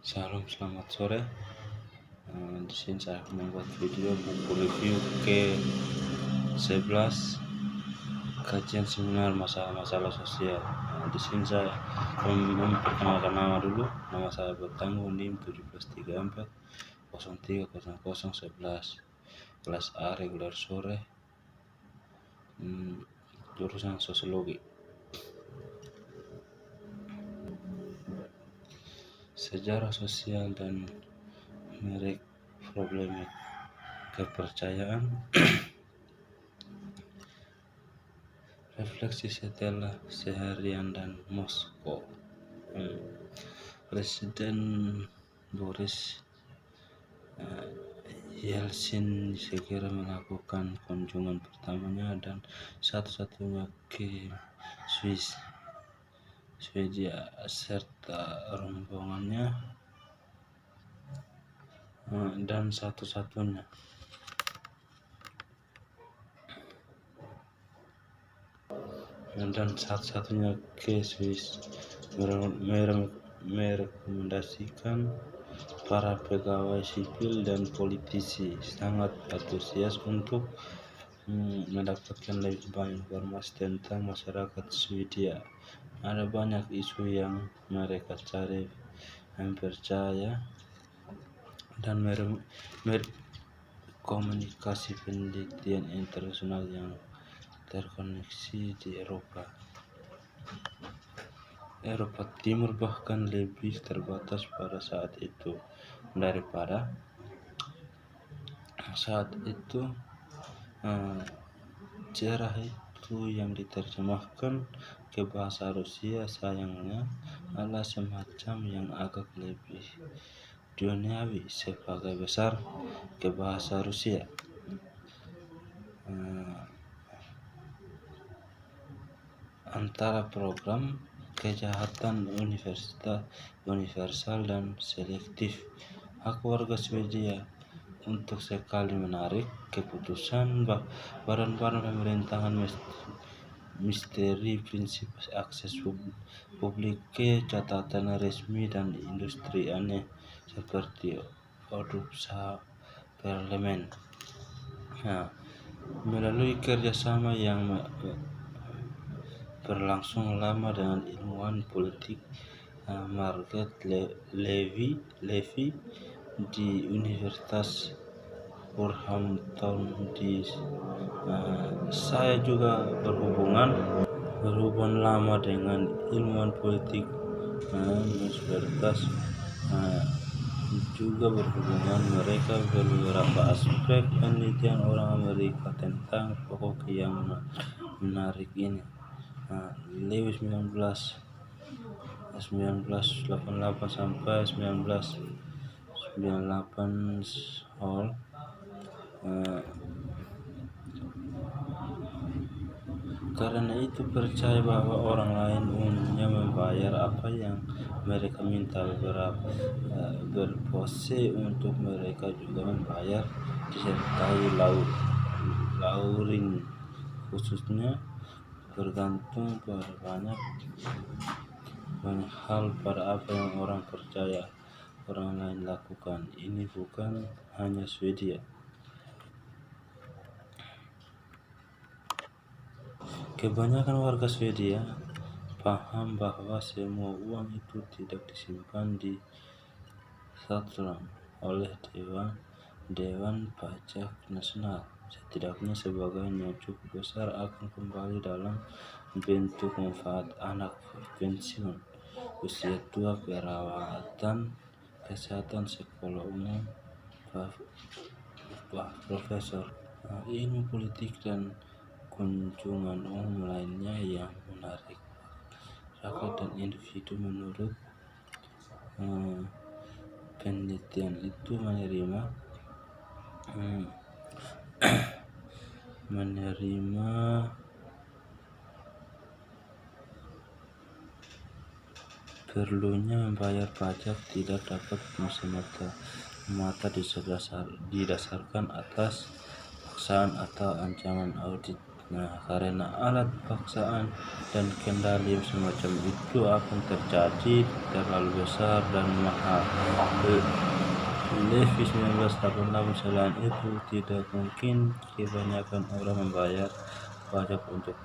Salam, selamat sore. Di sini saya akan membuat video buku review ke 11 kajian seminar masalah-masalah sosial. Di sini saya memperkenalkan nama dulu. Nama saya Bertangguh NIM 1734 030011. Kelas A reguler sore. Jurusan sosiologi. Sejarah sosial dan merek problematik kepercayaan. Refleksi setelah seharian dan Moskow. Presiden Boris Yeltsin segera melakukan kunjungan pertamanya dan satu-satunya ke Swedia serta rombongannya dan satu-satunya ke Swiss merekomendasikan para pegawai sipil dan politisi sangat antusias untuk mendapatkan lebih banyak informasi tentang masyarakat Swedia. Ada banyak isu yang mereka cari mempercaya dan komunikasi penelitian internasional yang terkoneksi di Eropa Timur bahkan lebih terbatas pada saat itu daripada saat itu. Cerah itu yang diterjemahkan ke bahasa Rusia sayangnya adalah semacam yang agak lebih duniawi sebagai besar ke bahasa Rusia. Antara program kejahatan universal dan selektif hak warga Swedia untuk sekali menarik keputusan badan pemerintahan misteri prinsip akses publik ke catatan resmi dan industri aneh seperti produk parlemen. Melalui kerjasama yang berlangsung lama dengan ilmuwan politik Margaret Levy di Universitas Wolverhampton saya juga berhubungan lama dengan ilmuwan politik Universitas juga berhubungan mereka beberapa aspek penelitian orang Amerika tentang pokok yang menarik ini. Lewis 1988 sampai 1998 Hall. Karena itu percaya bahwa orang lain umumnya membayar apa yang mereka minta. Berpose untuk mereka juga membayar disertai lauring khususnya bergantung pada banyak hal pada apa yang orang percaya orang lain lakukan. Ini bukan hanya Swedia. Kebanyakan warga Swedia paham bahwa semua uang itu tidak disimpan di Stadtland oleh Dewan Pajak Nasional. Setidaknya sebagian yang cukup besar akan kembali dalam bentuk manfaat anak pensiun, usia tua, perawatan kesehatan, sekolah umum, profesor, ilmu politik, dan kunjungan umum lainnya yang menarik masyarakat dan individu. Menurut penelitian itu menerima perlunya membayar pajak tidak dapat semata didasarkan atas paksaan atau ancaman audit Nah, karena alat paksaan dan kendali semacam itu akan terjadi terlalu besar dan mahal. Levi 1988. Selain itu, tidak mungkin kebanyakan orang membayar pajak untuk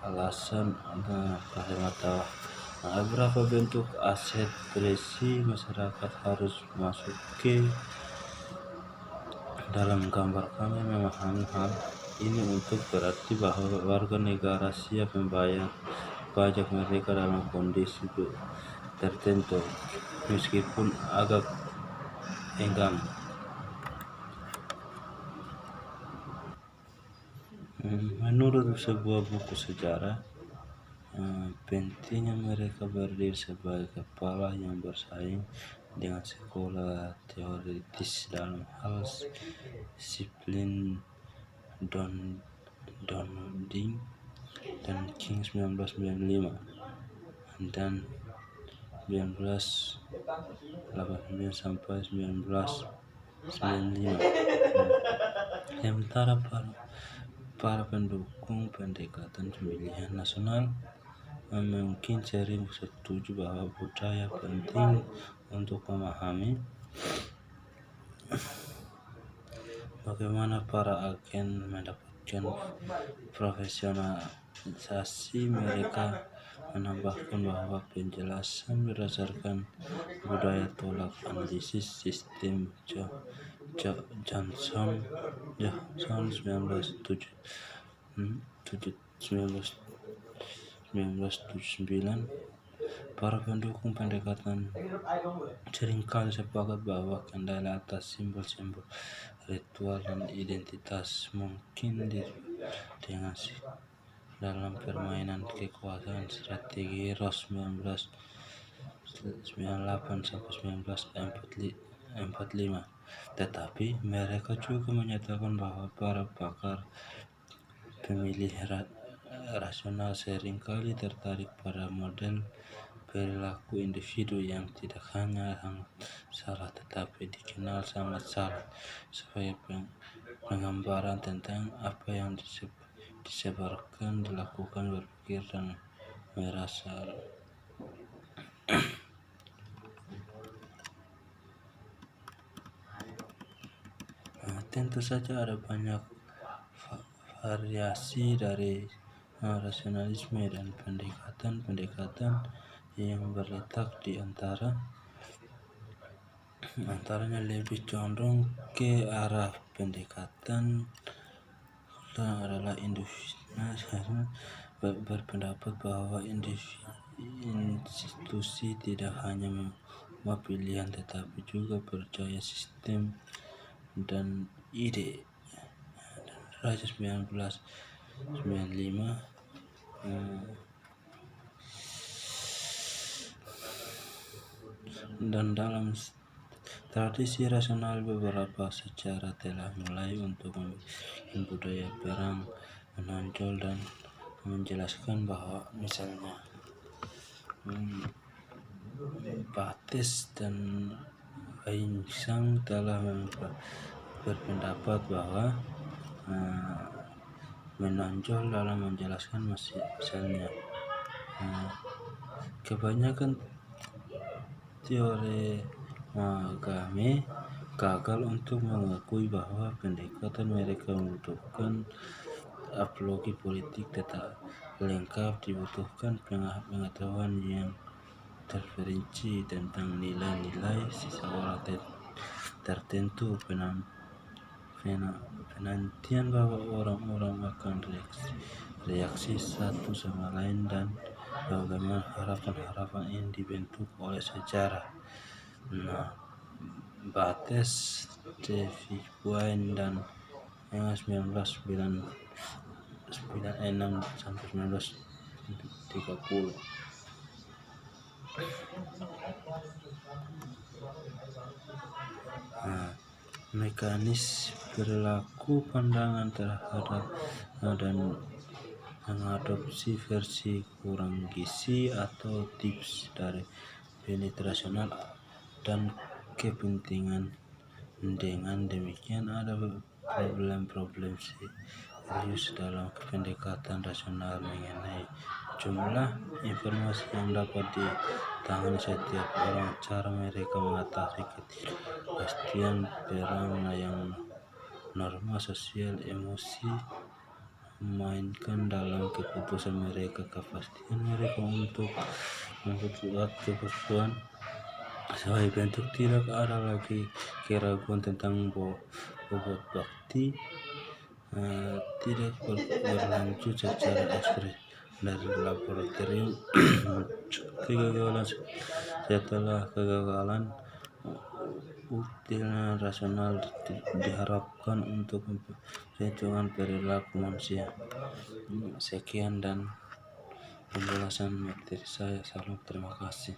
alasan kehematan. Beberapa bentuk aset berisi masyarakat harus masuk ke dalam gambar. Kami memahami hal ini untuk berarti bahwa warga negara siap membayar pajak mereka dalam kondisi tertentu, meskipun agak enggan. Menurut sebuah buku sejarah, pentingnya mereka berdiri sebagai kepala yang bersaing dengan sekolah teoritis dalam hal disiplin Downing dan King 1995 dan 1989 sampai 1995. Sementara para pendukung pendekatan pemilihan nasional mungkin sering setuju bahwa budaya penting untuk memahami bagaimana para agen mendapatkan profesionalisasi mereka. Menambahkan bahwa penjelasan berdasarkan budaya tolak analisis sistem Johnson 1979. Para pendukung pendekatan seringkali sepakat bahwa kendali atas simbol-simbol ritual dan identitas mungkin dengan dalam permainan kekuasaan strategi Ross 1998 sampai 1945. Tetapi mereka juga menyatakan bahwa para pakar pemilih rasional seringkali tertarik pada model perilaku individu yang tidak hanya sangat salah tetapi dikenal sangat salah, supaya penggambaran tentang apa yang disebarkan dilakukan berpikir dan merasa. Tentu saja ada banyak variasi dari rasionalisme dan pendekatan yang berletak di antaranya lebih condong ke arah pendekatan adalah individu berpendapat bahwa institusi tidak hanya pilihan tetapi juga percaya sistem dan ide. Raja 1995 dan dalam tradisi rasional beberapa secara telah mulai untuk membuat budaya perang menonjol dan menjelaskan bahwa misalnya Bates dan Weinstein telah berpendapat bahwa menonjol dalam menjelaskan misalnya kebanyakan teori agami gagal untuk mengakui bahwa pendekatan mereka membutuhkan apologi politik tetap lengkap, dibutuhkan pengetahuan yang terperinci tentang nilai-nilai seseorang tertentu, penantian bahwa orang-orang akan reaksi satu sama lain, dan bagaimana harapan-harapan ini dibentuk oleh sejarah. Bates, David Bowie dan 1996 sampai 1930. Mekanis perilaku pandangan terhadap dan mengadopsi versi kurang gizi atau tips dari peneliti rasional dan kepentingan. Dengan demikian ada problem serius dalam pendekatan rasional mengenai jumlah informasi yang dapat ditangani setiap orang, cara mereka mengatasi ketidakpastian, peran yang norma sosial, emosi memainkan dalam keputusan mereka, kepastian mereka untuk membuat keputusan sebagai bentuk tidak ada lagi keraguan tentang bobot bukti, tidak berlanjut secara ekspres dari laboratorium muncul kegagalan setelah kegagalan. Bukti rasional diharapkan untuk perhitungan perilaku manusia. Sekian dan penjelasan materi saya. Salam, terima kasih.